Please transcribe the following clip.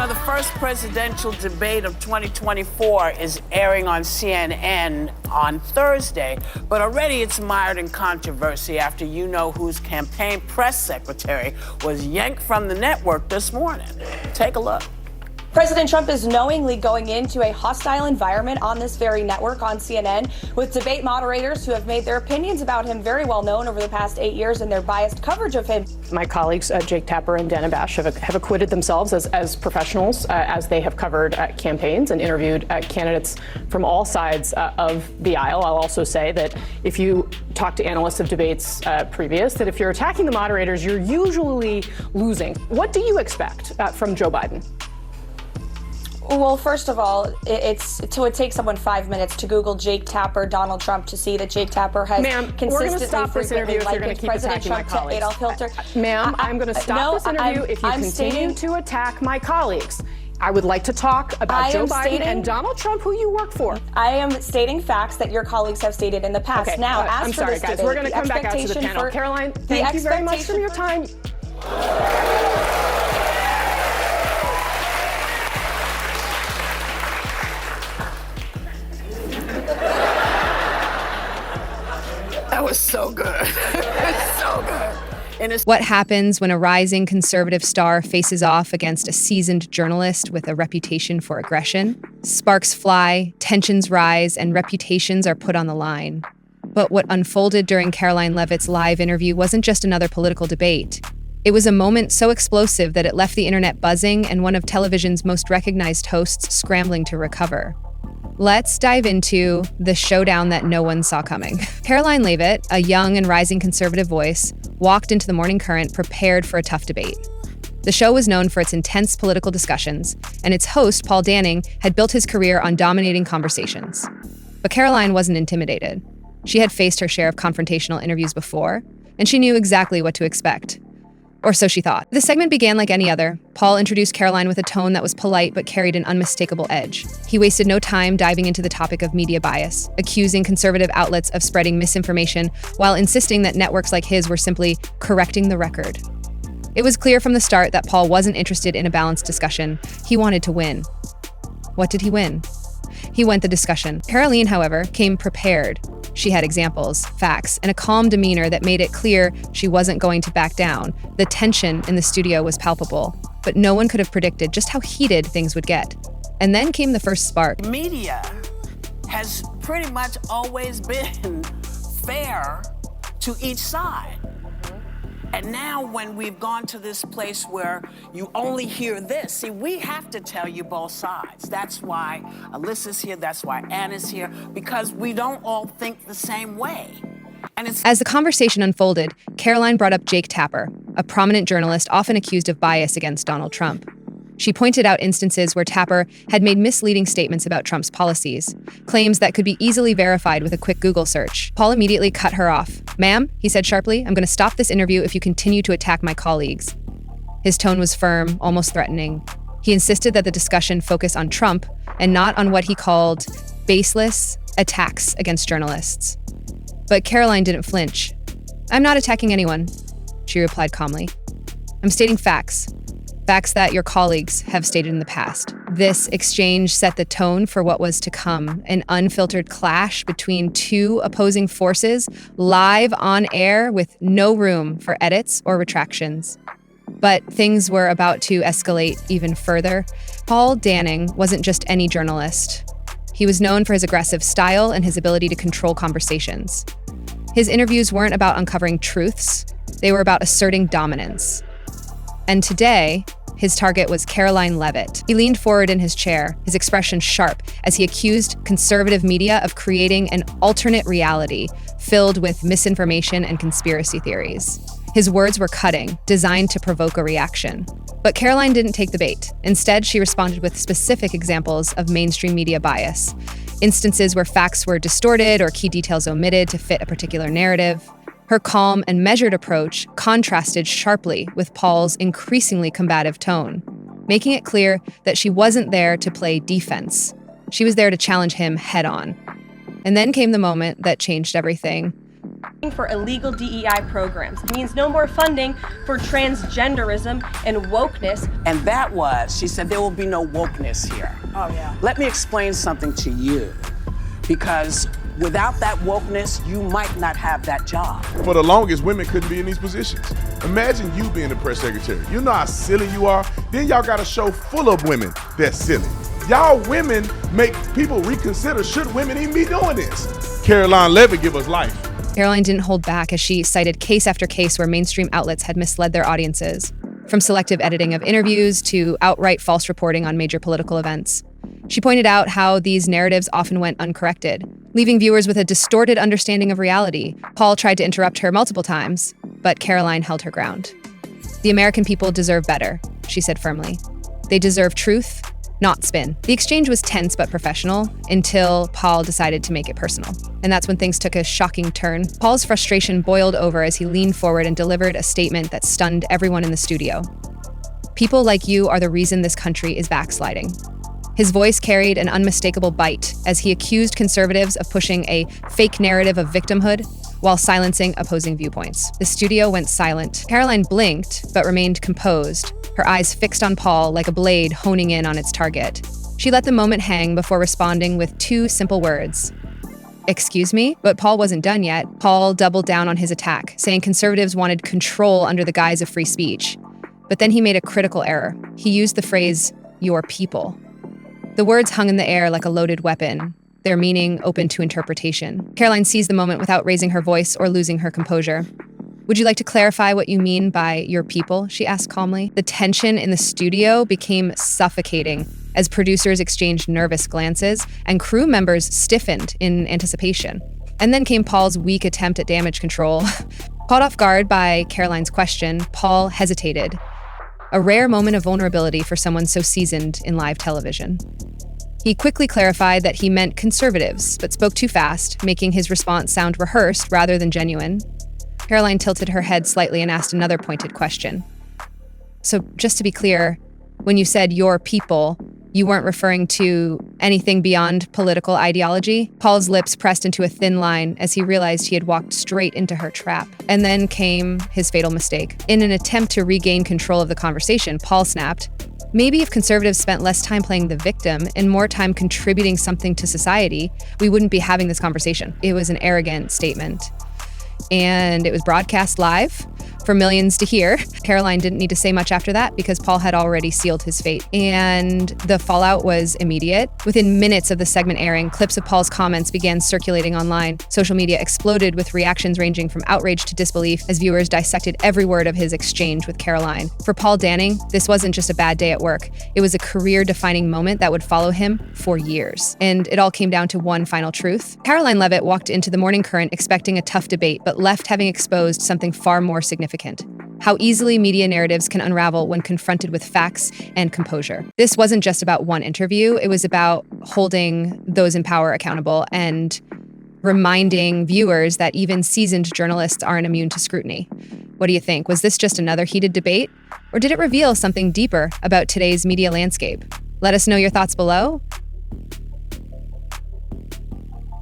know, the first presidential debate of 2024 is airing on CNN on Thursday, but already it's mired in controversy after you-know-who's campaign press secretary was yanked from the network this morning. Take a look. President Trump is knowingly going into a hostile environment on this very network, on CNN, with debate moderators who have made their opinions about him very well known over the past 8 years and their biased coverage of him. My colleagues, Jake Tapper and Dana Bash, have acquitted themselves as professionals as they have covered campaigns and interviewed candidates from all sides of the aisle. I'll also say that if you talk to analysts of debates previous, that if you're attacking the moderators, you're usually losing. What do you expect from Joe Biden? Well, first of all, it would take someone 5 minutes to Google Jake Tapper, Donald Trump, to see that Jake Tapper has consistently frequently likened President Trump to Adolf Hitler. Ma'am, I'm going to stop this interview if you continue to attack my colleagues. I would like to talk about Joe Biden and Donald Trump, who you work for. I am stating facts that your colleagues have stated in the past. Okay, now, as I'm for sorry, this guys. debate, We're going to come back out to the panel. Karoline, thank you very much for your time. That was so good. So good. What happens when a rising conservative star faces off against a seasoned journalist with a reputation for aggression? Sparks fly, tensions rise, and reputations are put on the line. But what unfolded during Karoline Leavitt's live interview wasn't just another political debate. It was a moment so explosive that it left the internet buzzing and one of television's most recognized hosts scrambling to recover. Let's dive into the showdown that no one saw coming. Karoline Leavitt, a young and rising conservative voice, walked into the Morning Current prepared for a tough debate. The show was known for its intense political discussions, and its host, Paul Danning, had built his career on dominating conversations. But Karoline wasn't intimidated. She had faced her share of confrontational interviews before, and she knew exactly what to expect. Or so she thought. The segment began like any other. Paul introduced Karoline with a tone that was polite but carried an unmistakable edge. He wasted no time diving into the topic of media bias, accusing conservative outlets of spreading misinformation while insisting that networks like his were simply correcting the record. It was clear from the start that Paul wasn't interested in a balanced discussion. He wanted to win. What did he win? He won the discussion. Karoline, however, came prepared. She had examples, facts, and a calm demeanor that made it clear she wasn't going to back down. The tension in the studio was palpable, but no one could have predicted just how heated things would get. And then came the first spark. Media has pretty much always been fair to each side. And now when we've gone to this place where you only hear this, see, we have to tell you both sides. That's why Alyssa's here, that's why Anna's here, because we don't all think the same way. As the conversation unfolded, Karoline brought up Jake Tapper, a prominent journalist often accused of bias against Donald Trump. She pointed out instances where Tapper had made misleading statements about Trump's policies, claims that could be easily verified with a quick Google search. Paul immediately cut her off. "Ma'am," he said sharply, "I'm going to stop this interview if you continue to attack my colleagues." His tone was firm, almost threatening. He insisted that the discussion focus on Trump and not on what he called baseless attacks against journalists. But Karoline didn't flinch. "I'm not attacking anyone," she replied calmly. "I'm stating facts. Facts that your colleagues have stated in the past." This exchange set the tone for what was to come, an unfiltered clash between two opposing forces, live on air with no room for edits or retractions. But things were about to escalate even further. Paul Danning wasn't just any journalist. He was known for his aggressive style and his ability to control conversations. His interviews weren't about uncovering truths, they were about asserting dominance. And today, his target was Karoline Leavitt. He leaned forward in his chair, his expression sharp, as he accused conservative media of creating an alternate reality filled with misinformation and conspiracy theories. His words were cutting, designed to provoke a reaction. But Karoline didn't take the bait. Instead, she responded with specific examples of mainstream media bias, instances where facts were distorted or key details omitted to fit a particular narrative. Her calm and measured approach contrasted sharply with Paul's increasingly combative tone, making it clear that she wasn't there to play defense. She was there to challenge him head-on. And then came the moment that changed everything. for illegal DEI programs. It means no more funding for transgenderism and wokeness. And that was, she said, there will be no wokeness here. Oh, yeah. Let me explain something to you, because without that wokeness, you might not have that job. For the longest, women couldn't be in these positions. Imagine you being the press secretary. You know how silly you are? Then y'all got a show full of women that's silly. Y'all women make people reconsider, should women even be doing this? Karoline Leavitt give us life. Karoline didn't hold back as she cited case after case where mainstream outlets had misled their audiences, from selective editing of interviews to outright false reporting on major political events. She pointed out how these narratives often went uncorrected, leaving viewers with a distorted understanding of reality. Paul tried to interrupt her multiple times, but Karoline held her ground. The American people deserve better, she said firmly. They deserve truth, not spin. The exchange was tense but professional until Paul decided to make it personal. And that's when things took a shocking turn. Paul's frustration boiled over as he leaned forward and delivered a statement that stunned everyone in the studio. People like you are the reason this country is backsliding. His voice carried an unmistakable bite as he accused conservatives of pushing a fake narrative of victimhood while silencing opposing viewpoints. The studio went silent. Karoline blinked, but remained composed, her eyes fixed on Paul like a blade honing in on its target. She let the moment hang before responding with two simple words. Excuse me? But Paul wasn't done yet. Paul doubled down on his attack, saying conservatives wanted control under the guise of free speech. But then he made a critical error. He used the phrase, your people. The words hung in the air like a loaded weapon, their meaning open to interpretation. Karoline seized the moment without raising her voice or losing her composure. Would you like to clarify what you mean by your people? She asked calmly. The tension in the studio became suffocating as producers exchanged nervous glances and crew members stiffened in anticipation. And then came Paul's weak attempt at damage control. Caught off guard by Karoline's question, Paul hesitated. A rare moment of vulnerability for someone so seasoned in live television. He quickly clarified that he meant conservatives, but spoke too fast, making his response sound rehearsed rather than genuine. Karoline tilted her head slightly and asked another pointed question. So just to be clear, when you said your people, you weren't referring to anything beyond political ideology? Paul's lips pressed into a thin line as he realized he had walked straight into her trap. And then came his fatal mistake. In an attempt to regain control of the conversation, Paul snapped, maybe if conservatives spent less time playing the victim and more time contributing something to society, we wouldn't be having this conversation. It was an arrogant statement. And it was broadcast live for millions to hear. Karoline didn't need to say much after that because Paul had already sealed his fate. And the fallout was immediate. Within minutes of the segment airing, clips of Paul's comments began circulating online. Social media exploded with reactions ranging from outrage to disbelief as viewers dissected every word of his exchange with Karoline. For Paul Danning, this wasn't just a bad day at work. It was a career-defining moment that would follow him for years. And it all came down to one final truth. Karoline Leavitt walked into the Morning Current expecting a tough debate, but left having exposed something far more significant. How easily media narratives can unravel when confronted with facts and composure. This wasn't just about one interview, it was about holding those in power accountable and reminding viewers that even seasoned journalists aren't immune to scrutiny. What do you think? Was this just another heated debate? Or did it reveal something deeper about today's media landscape? Let us know your thoughts below.